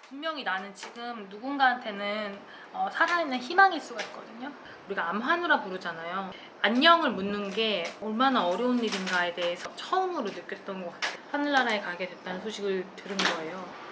분명히 나는 지금 누군가한테는 살아있는 희망일 수가 있거든요. 우리가 암환우라 부르잖아요. 안녕을 묻는 게 얼마나 어려운 일인가에 대해서 처음으로 느꼈던 것 같아요. 하늘나라에 가게 됐다는 소식을 들은 거예요.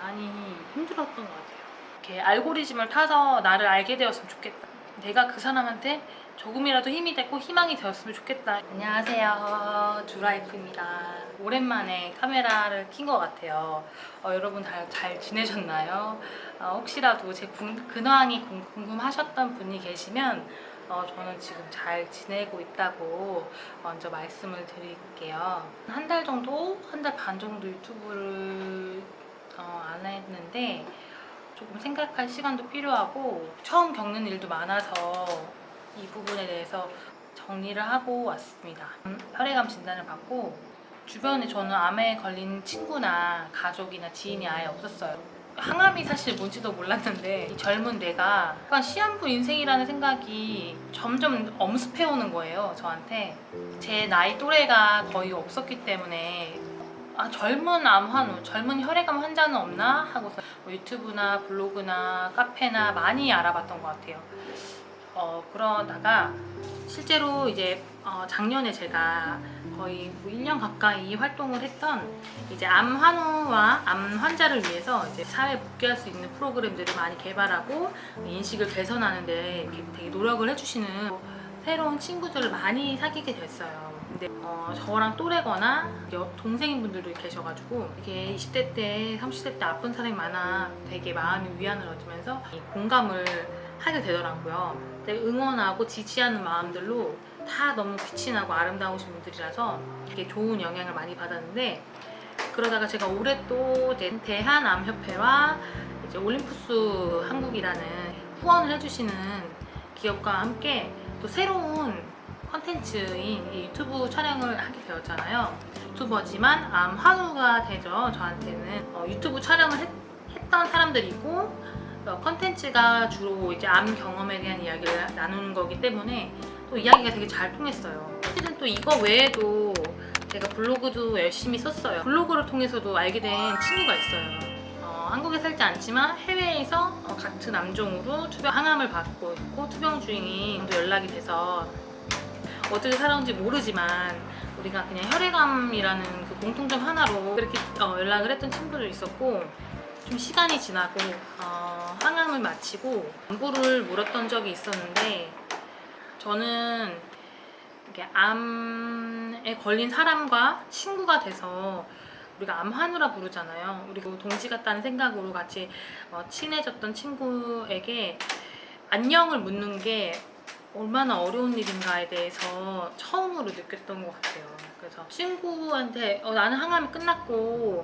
많이 힘들었던 것 같아요. 이렇게 알고리즘을 타서 나를 알게 되었으면 좋겠다. 내가 그 사람한테 조금이라도 힘이 되고 희망이 되었으면 좋겠다. 안녕하세요, 주라이프입니다. 오랜만에 카메라를 킨 것 같아요. 여러분 잘 지내셨나요? 혹시라도 제 근황이 궁금하셨던 분이 계시면 저는 지금 잘 지내고 있다고 먼저 말씀을 드릴게요. 한 달 정도, 한 달 반 정도 유튜브를 안 했는데 조금 생각할 시간도 필요하고 처음 겪는 일도 많아서 이 부분에 대해서 정리를 하고 왔습니다. 혈액암 진단을 받고 주변에 저는 암에 걸린 친구나 가족이나 지인이 아예 없었어요. 항암이 사실 뭔지도 몰랐는데 이 젊은 뇌가 약간 시한부 인생이라는 생각이 점점 엄습해오는 거예요, 저한테. 제 나이 또래가 거의 없었기 때문에 젊은 암환우, 젊은 혈액암 환자는 없나? 하고서 유튜브나 블로그나 카페나 많이 알아봤던 것 같아요. 그러다가 실제로 이제 작년에 제가 거의 1년 가까이 활동을 했던 이제 암 환우와 암 환자를 위해서 이제 사회에 복귀할 수 있는 프로그램들을 많이 개발하고 인식을 개선하는데 되게 노력을 해주시는 새로운 친구들을 많이 사귀게 됐어요. 근데 저랑 또래거나 동생인 분들도 계셔가지고 이게 20대 때, 30대 때 아픈 사람이 많아 되게 마음이 위안을 얻으면서 공감을 하게 되더라고요. 응원하고 지지하는 마음들로 다 너무 빛이 나고 아름다우신 분들이라서 되게 좋은 영향을 많이 받았는데, 그러다가 제가 올해 또 대한암협회와 이제 올림푸스 한국이라는 후원을 해주시는 기업과 함께 또 새로운 컨텐츠인 유튜브 촬영을 하게 되었잖아요. 유튜버지만 암 환우가 되죠. 저한테는 유튜브 촬영을 했던 사람들이고 컨텐츠가 주로 이제 암 경험에 대한 이야기를 나누는 거기 때문에 또 이야기가 되게 잘 통했어요. 사실은 또 이거 외에도 제가 블로그도 열심히 썼어요. 블로그를 통해서도 알게 된 친구가 있어요. 한국에 살지 않지만 해외에서 같은 암종으로 항암을 받고 있고 투병 중인 연락이 돼서 어떻게 살아온지 모르지만 우리가 그냥 혈액암이라는 그 공통점 하나로 그렇게 연락을 했던 친구도 있었고, 좀 시간이 지나고 항암을 마치고 안부를 물었던 적이 있었는데, 저는 이게 암에 걸린 사람과 친구가 돼서 우리가 암환우라 부르잖아요. 그리고 동지 같다는 생각으로 같이 친해졌던 친구에게 안녕을 묻는 게 얼마나 어려운 일인가에 대해서 처음으로 느꼈던 것 같아요. 그래서 친구한테 나는 항암이 끝났고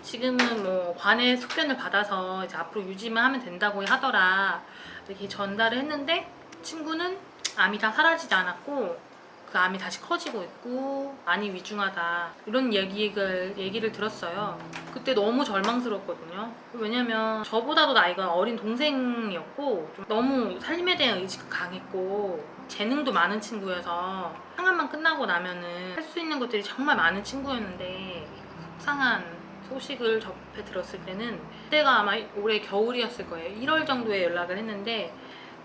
지금은 뭐 관의 숙변을 받아서 이제 앞으로 유지만 하면 된다고 하더라, 이렇게 전달을 했는데 친구는 암이 다 사라지지 않았고 그 암이 다시 커지고 있고 많이 위중하다, 이런 얘기를 들었어요. 그때 너무 절망스러웠거든요. 왜냐면 저보다도 나이가 어린 동생이었고 좀 너무 삶에 대한 의지가 강했고 재능도 많은 친구여서 상암만 끝나고 나면은 할 수 있는 것들이 정말 많은 친구였는데, 속상한 소식을 접해 들었을 때는 그때가 아마 올해 겨울이었을 거예요. 1월 정도에 연락을 했는데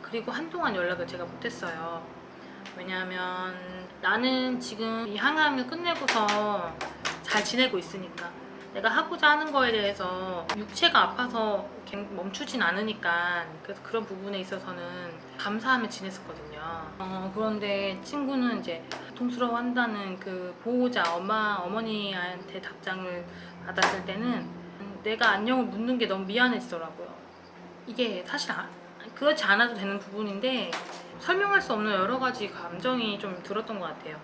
그리고 한동안 연락을 제가 못했어요. 왜냐하면 나는 지금 이 항암을 끝내고서 잘 지내고 있으니까, 내가 하고자 하는 거에 대해서 육체가 아파서 멈추진 않으니까, 그래서 그런 부분에 있어서는 감사하며 지냈었거든요. 그런데 친구는 이제 고통스러워한다는 그 보호자 어머니한테 답장을 받았을 때는 내가 안녕을 묻는 게 너무 미안했더라고요. 이게 사실 그렇지 않아도 되는 부분인데 설명할 수 없는 여러 가지 감정이 좀 들었던 것 같아요.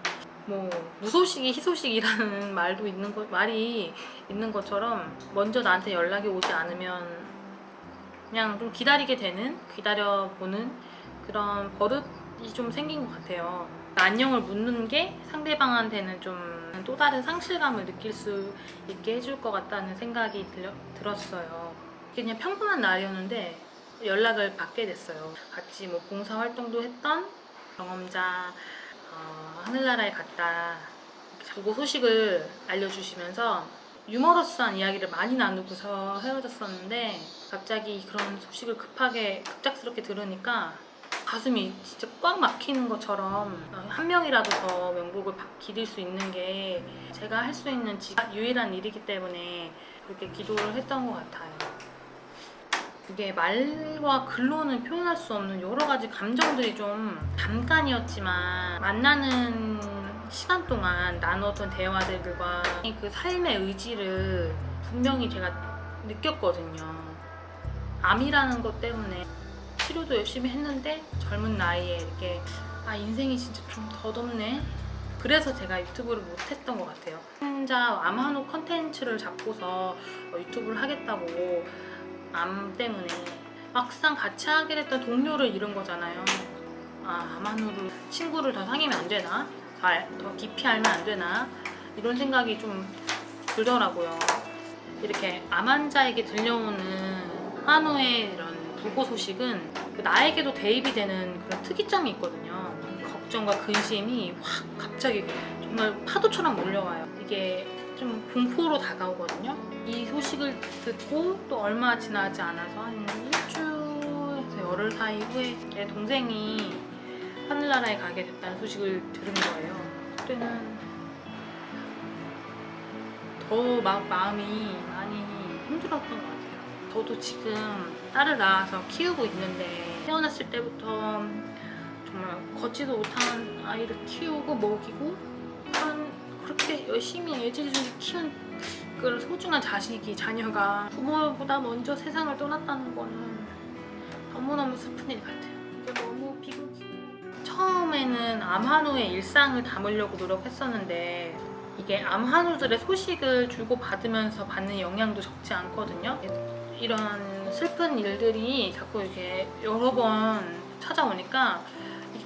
뭐 무소식이 희소식이라는 말이 있는 것처럼 먼저 나한테 연락이 오지 않으면 그냥 좀 기다려보는 그런 버릇이 좀 생긴 것 같아요. 안녕을 묻는 게 상대방한테는 좀 또 다른 상실감을 느낄 수 있게 해줄 것 같다는 생각이 들었어요. 그냥 평범한 날이었는데 연락을 받게 됐어요. 같이 뭐 봉사활동도 했던 경험자 하늘나라에 갔다 보고 소식을 알려주시면서 유머러스한 이야기를 많이 나누고서 헤어졌었는데 갑자기 그런 소식을 급작스럽게 들으니까 가슴이 진짜 꽉 막히는 것처럼 한 명이라도 더 명복을 기릴 수 있는 게 제가 할 수 있는 유일한 일이기 때문에 그렇게 기도를 했던 것 같아요. 그게 말과 글로는 표현할 수 없는 여러 가지 감정들이 좀 잠깐이었지만 만나는 시간 동안 나눴던 대화들과 그 삶의 의지를 분명히 제가 느꼈거든요. 암이라는 것 때문에 치료도 열심히 했는데 젊은 나이에 이렇게 인생이 진짜 좀 덧없네. 그래서 제가 유튜브를 못했던 것 같아요. 혼자 암 한우 컨텐츠를 잡고서 유튜브를 하겠다고 암 때문에 막상 같이 하게 됐던 동료를 잃은 거잖아요. 암 한우를 친구를 더 사귀면 안 되나? 더 깊이 알면 안 되나? 이런 생각이 좀 들더라고요. 이렇게 암 환자에게 들려오는 한우의 이런 부고 소식은 나에게도 대입이 되는 그런 특이점이 있거든요. 걱정과 근심이 확 갑자기 정말 파도처럼 몰려와요. 이게 좀 공포로 다가오거든요. 이 소식을 듣고 또 얼마 지나지 않아서 한 일주에서 열흘 사이 후에 내 동생이 하늘나라에 가게 됐다는 소식을 들은 거예요. 그때는 더 마음이 많이 힘들었던 것 같아요. 저도 지금 딸을 낳아서 키우고 있는데 태어났을 때부터 정말 걷지도 못한 아이를 키우고 먹이고 그렇게 열심히 애지중지 키운 그 소중한 자녀가 부모보다 먼저 세상을 떠났다는 거는 너무너무 슬픈 일 같아요. 너무 비극이에요. 처음에는 암 한우의 일상을 담으려고 노력했었는데 이게 암 한우들의 소식을 주고받으면서 받는 영향도 적지 않거든요. 이런 슬픈 일들이 자꾸 이렇게 여러 번 찾아오니까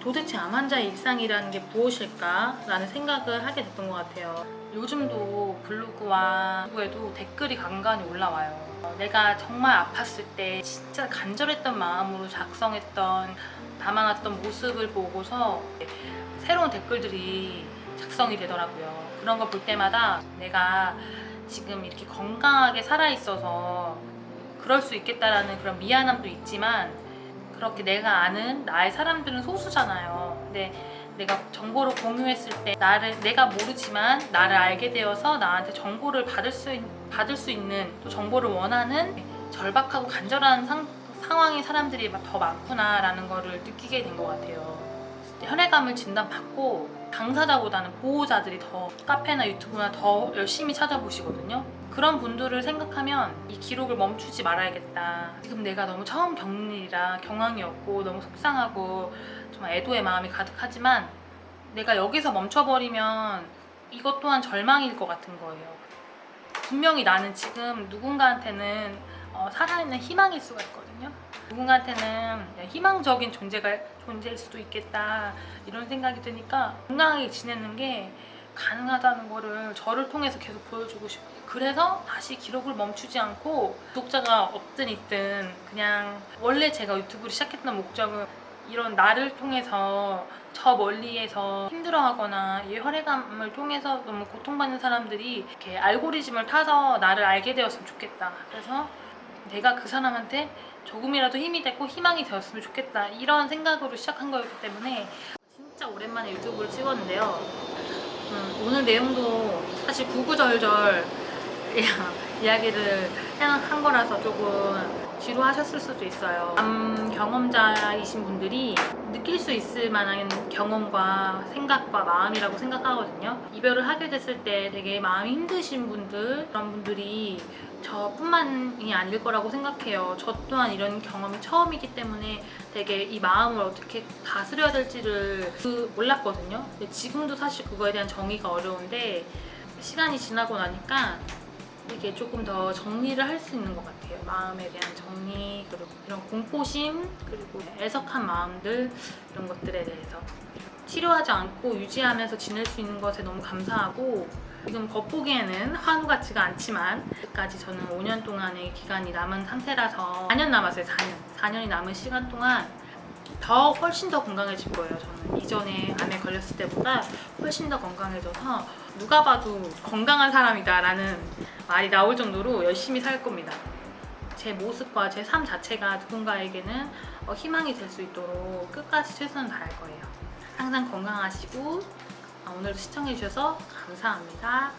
도대체 암 환자의 일상이라는 게 무엇일까라는 생각을 하게 됐던 것 같아요. 요즘도 블로그와 유튜브에도 댓글이 간간히 올라와요. 내가 정말 아팠을 때 진짜 간절했던 마음으로 작성했던 담아놨던 모습을 보고서 새로운 댓글들이 작성이 되더라고요. 그런 걸 볼 때마다 내가 지금 이렇게 건강하게 살아있어서 그럴 수 있겠다라는 그런 미안함도 있지만 그렇게 내가 아는 나의 사람들은 소수잖아요. 근데 내가 정보를 공유했을 때 내가 모르지만 나를 알게 되어서 나한테 정보를 받을 수 있는 또 정보를 원하는 절박하고 간절한 상황의 사람들이 더 많구나라는 거를 느끼게 된 것 같아요. 혈액암을 진단받고 당사자보다는 보호자들이 더 카페나 유튜브나 더 열심히 찾아보시거든요. 그런 분들을 생각하면 이 기록을 멈추지 말아야겠다. 지금 내가 너무 처음 겪는 일이라 경황이었고 너무 속상하고 정말 애도의 마음이 가득하지만 내가 여기서 멈춰버리면 이것 또한 절망일 것 같은 거예요. 분명히 나는 지금 누군가한테는 살아있는 희망일 수가 있거든요. 누군가한테는 희망적인 존재일 수도 있겠다 이런 생각이 드니까 건강하게 지내는 게 가능하다는 거를 저를 통해서 계속 보여주고 싶어요. 그래서 다시 기록을 멈추지 않고 구독자가 없든 있든 그냥 원래 제가 유튜브를 시작했던 목적은 이런 나를 통해서 저 멀리에서 힘들어하거나 이 혈액암을 통해서 너무 고통받는 사람들이 이렇게 알고리즘을 타서 나를 알게 되었으면 좋겠다. 그래서 내가 그 사람한테 조금이라도 힘이 되고 희망이 되었으면 좋겠다 이런 생각으로 시작한 거였기 때문에 진짜 오랜만에 유튜브를 찍었는데요. 오늘 내용도 사실 구구절절 이야기를 한 거라서 조금 지루하셨을 수도 있어요. 암 경험자이신 분들이 느낄 수 있을 만한 경험과 생각과 마음이라고 생각하거든요. 이별을 하게 됐을 때 되게 마음이 힘드신 분들, 그런 분들이 저뿐만이 아닐 거라고 생각해요. 저 또한 이런 경험이 처음이기 때문에 되게 이 마음을 어떻게 다스려야 될지를 몰랐거든요. 근데 지금도 사실 그거에 대한 정의가 어려운데 시간이 지나고 나니까 이게 조금 더 정리를 할 수 있는 것 같아요. 마음에 대한 정리, 그리고 이런 공포심, 그리고 애석한 마음들, 이런 것들에 대해서 치료하지 않고 유지하면서 지낼 수 있는 것에 너무 감사하고, 지금 겉보기에는 한우 같지가 않지만 끝까지 저는 5년 동안의 기간이 남은 상태라서 4년 남았어요. 4년이 남은 시간 동안 훨씬 더 건강해질 거예요. 저는 이전에 암에 걸렸을 때보다 훨씬 더 건강해져서 누가 봐도 건강한 사람이다라는 말이 나올 정도로 열심히 살 겁니다. 제 모습과 제 삶 자체가 누군가에게는 희망이 될 수 있도록 끝까지 최선을 다할 거예요. 항상 건강하시고 오늘도 시청해주셔서 감사합니다.